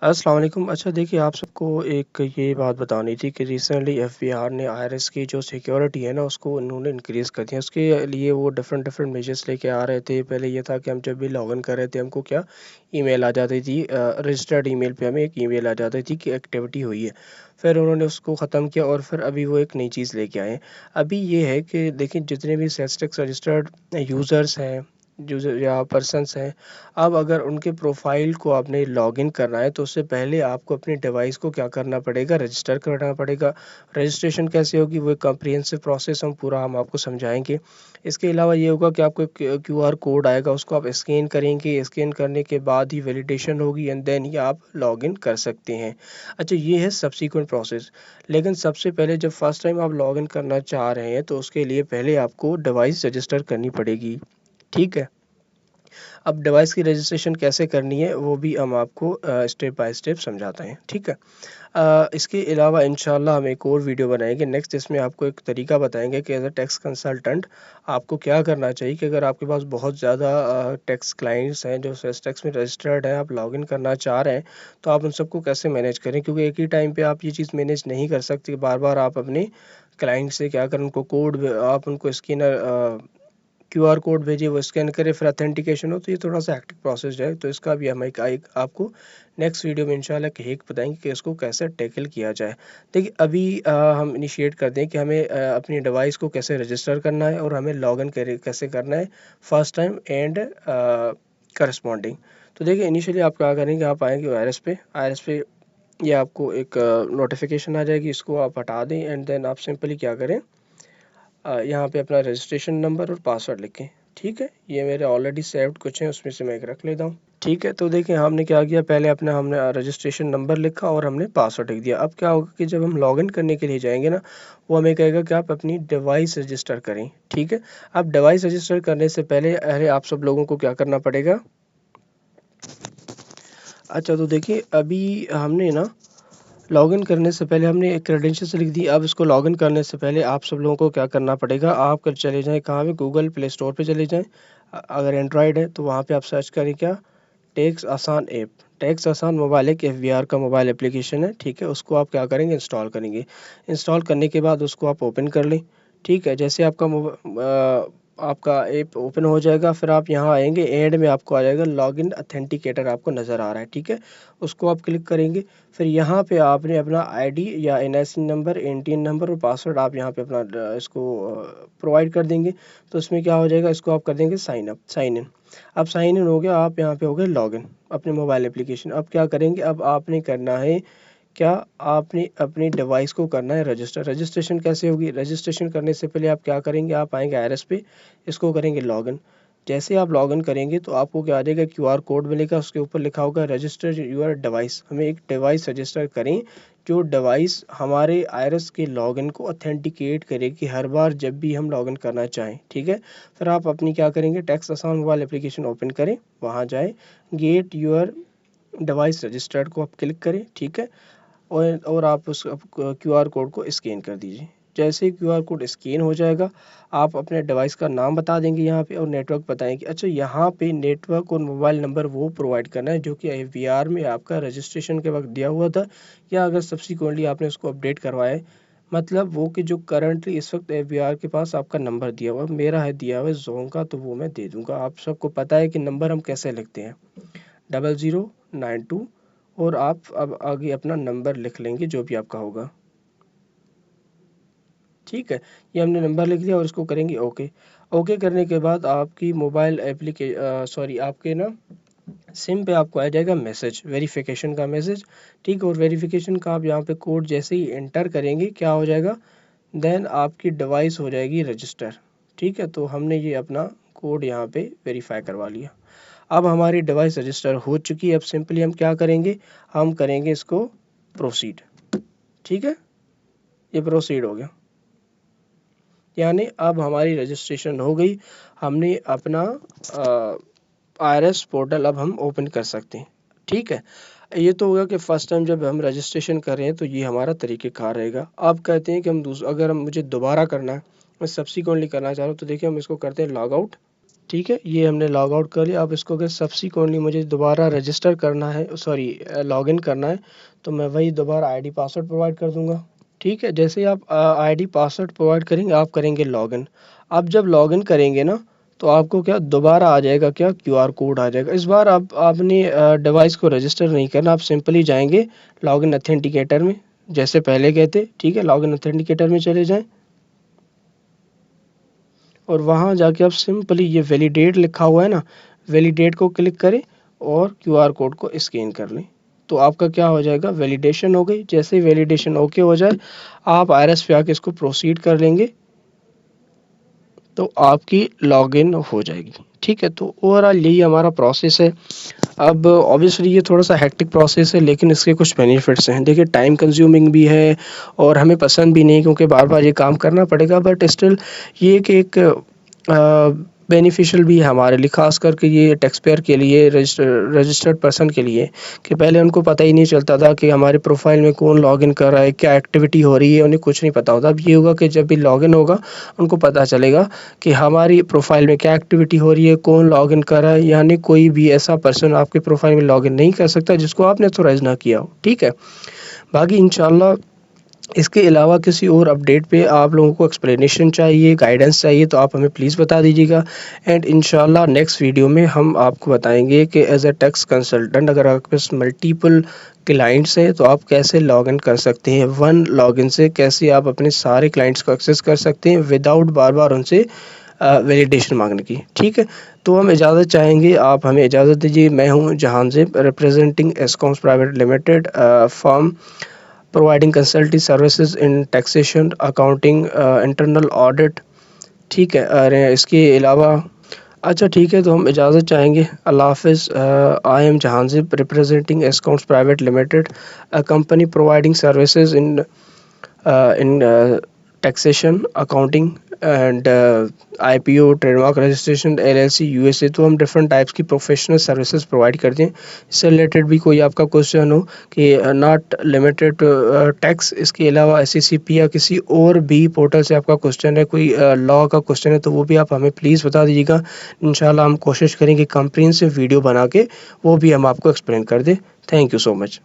अस्सलाम वालेकुम। अच्छा देखिए, आप सबको एक ये बात बतानी थी कि रिसेंटली एफबीआर ने आईआरएस की जो सिक्योरिटी है ना, उसको उन्होंने इंक्रीज़ कर दिया। उसके लिए वो डिफरेंट डिफरेंट मेजर्स लेके आ रहे थे। पहले ये था कि हम जब भी लॉगिन कर रहे थे, हमको क्या ईमेल आ जाती थी, रजिस्टर्ड ईमेल पे हमें एक ईमेल आ जाती थी कि एक्टिविटी हुई है। फिर उन्होंने उसको ख़त्म किया और फिर अभी वो एक नई चीज़ लेके आए हैं। अभी ये है कि देखिए, जितने भी सेंसेटिव रजिस्टर्ड यूज़र्स हैं, यूज़र या पर्सन्स हैं, अब अगर उनके प्रोफाइल को आपने लॉगिन करना है तो उससे पहले आपको अपने डिवाइस को क्या करना पड़ेगा, रजिस्टर करना पड़ेगा। रजिस्ट्रेशन कैसे होगी, वो एक कॉम्प्रिहेंसिव प्रोसेस हम आपको समझाएंगे। इसके अलावा ये होगा कि आपको क्यूआर कोड आएगा, उसको आप स्कैन करेंगे। स्कैन करने के बाद ही वैलिडेशन होगी एंड देन ही आप लॉगिन कर सकते हैं। अच्छा, ये है सब्सीक्वेंट प्रोसेस। लेकिन सबसे पहले जब फर्स्ट टाइम आप लॉगिन करना चाह रहे हैं तो उसके लिए पहले आपको डिवाइस रजिस्टर करनी पड़ेगी। ठीक है। अब डिवाइस की रजिस्ट्रेशन कैसे करनी है वो भी हम आपको स्टेप बाय स्टेप समझाते हैं। ठीक है। इसके अलावा इंशाल्लाह हम एक और वीडियो बनाएंगे नेक्स्ट, जिसमें आपको एक तरीका बताएंगे कि एज अ टैक्स कंसल्टेंट आपको क्या करना चाहिए कि अगर आपके पास बहुत ज़्यादा टैक्स क्लाइंट्स हैं जो सेल्स टैक्स में रजिस्टर्ड हैं, आप लॉगिन करना चाह रहे हैं, तो आप उन सबको कैसे मैनेज करें, क्योंकि एक ही टाइम पे आप ये चीज़ मैनेज नहीं कर सकते। बार बार आप अपने क्लाइंट से क्या करें, उनको कोड आप उनको स्कैनर क्यूआर कोड भेजिए, वो स्कैन करे, फिर ऑथेंटिकेशन हो, तो ये थोड़ा सा हेक्टिक प्रोसेस है। तो इसका भी हम एक आपको नेक्स्ट वीडियो में इंशाल्लाह कि एक बताएंगे कि इसको कैसे टैकल किया जाए। देखिए, अभी हम इनिशिएट कर दें कि हमें अपनी डिवाइस को कैसे रजिस्टर करना है और हमें लॉगिन कैसे करना है फर्स्ट टाइम एंड करस्पॉन्डिंग। तो देखिए, इनिशियली आप क्या करेंगे, आप आएंगे आईआरएस पे ये आपको एक नोटिफिकेशन आ जाएगी, इसको आप हटा दें एंड देन आप सिंपली क्या करें, यहाँ पे अपना रजिस्ट्रेशन नंबर और पासवर्ड लिखें। ठीक है, ये मेरे ऑलरेडी सेव्ड कुछ हैं, उसमें से मैं एक रख लेता हूँ। ठीक है, तो देखिए हमने क्या किया, पहले अपना हमने रजिस्ट्रेशन नंबर लिखा और हमने पासवर्ड लिख दिया। अब क्या होगा कि जब हम लॉगिन करने के लिए जाएंगे ना, वो हमें कहेगा कि आप अपनी डिवाइस रजिस्टर करें। ठीक है। अब डिवाइस रजिस्टर करने से पहले अरे आप सब लोगों को क्या करना पड़ेगा। अच्छा, तो देखिए अभी हमने ना लॉगिन करने से पहले हमने एक क्रेडेंशियल्स लिख दी। अब इसको लॉगिन करने से पहले आप सब लोगों को क्या करना पड़ेगा, आप कर चले जाएं कहाँ पे, गूगल प्ले स्टोर पे चले जाएं। अगर एंड्रॉयड है तो वहाँ पे आप सर्च करें क्या, टैक्स आसान ऐप। टैक्स आसान मोबाइल एक एफबीआर का मोबाइल एप्लीकेशन है। ठीक है, उसको आप क्या करेंगे, इंस्टॉल करेंगे। इंस्टॉल करने के बाद उसको आप ओपन कर लें। ठीक है, जैसे आपका ऐप ओपन हो जाएगा, फिर आप यहाँ आएंगे, एंड में आपको आ जाएगा लॉगिन अथेंटिकेटर, आपको नज़र आ रहा है। ठीक है, उसको आप क्लिक करेंगे। फिर यहाँ पे आपने अपना आईडी या एनआईसी नंबर, एनटीएन नंबर और पासवर्ड आप यहाँ पे अपना इसको प्रोवाइड कर देंगे। तो इसमें क्या हो जाएगा, इसको आप कर देंगे साइन इन। अब साइन इन हो गया, आप यहाँ पे हो गए लॉगिन अपने मोबाइल एप्लीकेशन। अब क्या करेंगे, अब आपने करना है क्या, आपने अपनी डिवाइस को करना है रजिस्टर। रजिस्ट्रेशन कैसे होगी, रजिस्ट्रेशन करने से पहले आप क्या करेंगे, आप आएंगे आईआरएस पे, इसको करेंगे लॉगिन। जैसे आप लॉगिन करेंगे तो आपको क्या आ जाएगा, क्यूआर कोड मिलेगा, उसके ऊपर लिखा होगा रजिस्टर यूर डिवाइस। हमें एक डिवाइस रजिस्टर करें जो डिवाइस हमारे आईआरएस के लॉगिन को ऑथेंटिकेट करे कि हर बार जब भी हम लॉगिन करना चाहें। ठीक है। फिर आप अपनी क्या करेंगे, टैक्स आसान मोबाइल एप्लीकेशन ओपन करें, वहाँ जाएँ, गेट यूर डिवाइस रजिस्टर्ड को आप क्लिक करें। ठीक है, और आप उस क्यूआर कोड को स्कैन कर दीजिए। जैसे ही क्यूआर कोड स्कैन हो जाएगा, आप अपने डिवाइस का नाम बता देंगे यहाँ पे और नेटवर्क बताएंगे। अच्छा, यहाँ पे नेटवर्क और मोबाइल नंबर वो प्रोवाइड करना है जो कि एफबीआर में आपका रजिस्ट्रेशन के वक्त दिया हुआ था, या अगर सब्सिक्वेंटली आपने उसको अपडेट करवाया है। मतलब वो कि जो करंटली इस वक्त एफबीआर के पास आपका नंबर दिया हुआ है, मेरा है दिया हुआ है जोन का, तो वो मैं दे दूंगा। आप सबको पता है कि नंबर हम कैसे लिखते हैं, 0092, और आप अब आगे अपना नंबर लिख लेंगे जो भी आपका होगा। ठीक है, ये हमने नंबर लिख दिया और इसको करेंगे ओके। ओके करने के बाद आपकी मोबाइल एप्लीके सॉरी आपके ना सिम पे आपको आ जाएगा मैसेज, वेरिफिकेशन का मैसेज। ठीक है, और वेरिफिकेशन का आप यहाँ पे कोड जैसे ही एंटर करेंगे क्या हो जाएगा, देन आपकी डिवाइस हो जाएगी रजिस्टर। ठीक है, तो हमने ये अपना कोड यहाँ पे वेरीफाई करवा लिया। अब हमारी डिवाइस रजिस्टर हो चुकी है। अब सिंपली हम क्या करेंगे, हम करेंगे इसको प्रोसीड। ठीक है, ये प्रोसीड हो गया, यानी अब हमारी रजिस्ट्रेशन हो गई। हमने अपना आईआरएस पोर्टल अब हम ओपन कर सकते हैं। ठीक है, ये तो होगा कि फ़र्स्ट टाइम जब हम रजिस्ट्रेशन कर रहे हैं तो ये हमारा तरीक़ेकार रहेगा। अब कहते हैं कि अगर हम मुझे दोबारा करना है, मैं सब्सिक्वेंटली करना चाह रहा हूँ, तो देखिए हम इसको करते हैं लॉग आउट। ठीक है, ये हमने लॉग आउट कर लिया। अब इसको अगर सब्सिक्वेंटली मुझे दोबारा रजिस्टर करना है, सॉरी लॉगिन करना है, तो मैं वही दोबारा आईडी पासवर्ड प्रोवाइड कर दूंगा। ठीक है, जैसे ही आप आईडी पासवर्ड प्रोवाइड करेंगे, आप करेंगे लॉगिन। आप जब लॉगिन करेंगे ना, तो आपको क्या दोबारा आ जाएगा, क्या क्यूआर कोड आ जाएगा। इस बार आप आपने डिवाइस को रजिस्टर नहीं करना, आप सिंपली जाएंगे लॉगिन ऑथेंटिकेटर में, जैसे पहले गए थे। ठीक है, लॉगिन ऑथेंटिकेटर में चले जाएं और वहाँ जाके आप सिंपली ये वैलिडेट लिखा हुआ है ना, वैलिडेट को क्लिक करें और क्यूआर कोड को स्कैन कर लें। तो आपका क्या हो जाएगा, वैलिडेशन हो गई। जैसे ही वैलिडेशन ओके हो जाए, आप आईआरएस पे आके इसको प्रोसीड कर लेंगे, तो आपकी लॉगिन हो जाएगी। ठीक है, तो ओवरऑल यही हमारा प्रोसेस है। अब ऑब्वियसली ये थोड़ा सा हेक्टिक प्रोसेस है, लेकिन इसके कुछ बेनिफिट्स हैं। देखिए, टाइम कंज्यूमिंग भी है और हमें पसंद भी नहीं, क्योंकि बार बार ये काम करना पड़ेगा, बट स्टिल ये कि एक बेनिफिशियल भी है हमारे लिए, खास करके ये टैक्स पेयर के लिए, रजिस्टर्ड पर्सन के लिए, कि पहले उनको पता ही नहीं चलता था कि हमारे प्रोफाइल में कौन लॉगिन कर रहा है, क्या एक्टिविटी हो रही है, उन्हें कुछ नहीं पता होता। अब ये होगा कि जब भी लॉगिन होगा, उनको पता चलेगा कि हमारी प्रोफाइल में क्या एक्टिविटी हो रही है, कौन लॉगिन कर रहा है। यानी कोई भी ऐसा पर्सन आपके प्रोफाइल में लॉगिन नहीं कर सकता जिसको आपने ऑथोराइज ना किया हो। ठीक है, बाकी इंशाल्लाह इसके अलावा किसी और अपडेट पे आप लोगों को एक्सप्लेनेशन चाहिए, गाइडेंस चाहिए, तो आप हमें प्लीज़ बता दीजिएगा। एंड इंशाल्लाह नेक्स्ट वीडियो में हम आपको बताएंगे कि एज अ टैक्स कंसल्टेंट अगर आपके पास मल्टीपल क्लाइंट्स हैं, तो आप कैसे लॉगिन कर सकते हैं। वन लॉगिन से कैसे आप अपने सारे क्लाइंट्स को एक्सेस कर सकते हैं विदाउट बार बार उनसे वैलिडेशन मांगने की। ठीक है, तो हम इजाज़त चाहेंगे, आप हमें इजाज़त दीजिए। मैं हूँ Jahanzeb, representing Escoms private limited firm providing consulting services in taxation, accounting, internal audit. ठीक है, अरे इसके अलावा अच्छा ठीक है, तो हम इजाज़त चाहेंगे। अल्लाह हाफ़िज़। I am Jahanzeb, representing Escoms private limited, a company providing services in taxation, accounting and IPO, trademark registration, LLC, USA. तो हम डिफरेंट टाइप्स की प्रोफेशनल सर्विसेज प्रोवाइड करते हैं। इससे रिलेटेड भी कोई आपका क्वेश्चन हो कि नॉट लिमिटेड टैक्स, इसके अलावा SCCP या किसी और भी पोर्टल से आपका क्वेश्चन है, कोई लॉ का क्वेश्चन है, तो वो भी आप हमें प्लीज़ बता दीजिएगा। इंशाल्लाह हम कोशिश करेंगे कम्प्रिहेंसिव वीडियो बना के वो भी हम आपको एक्सप्लेन कर दें। Thank you so much.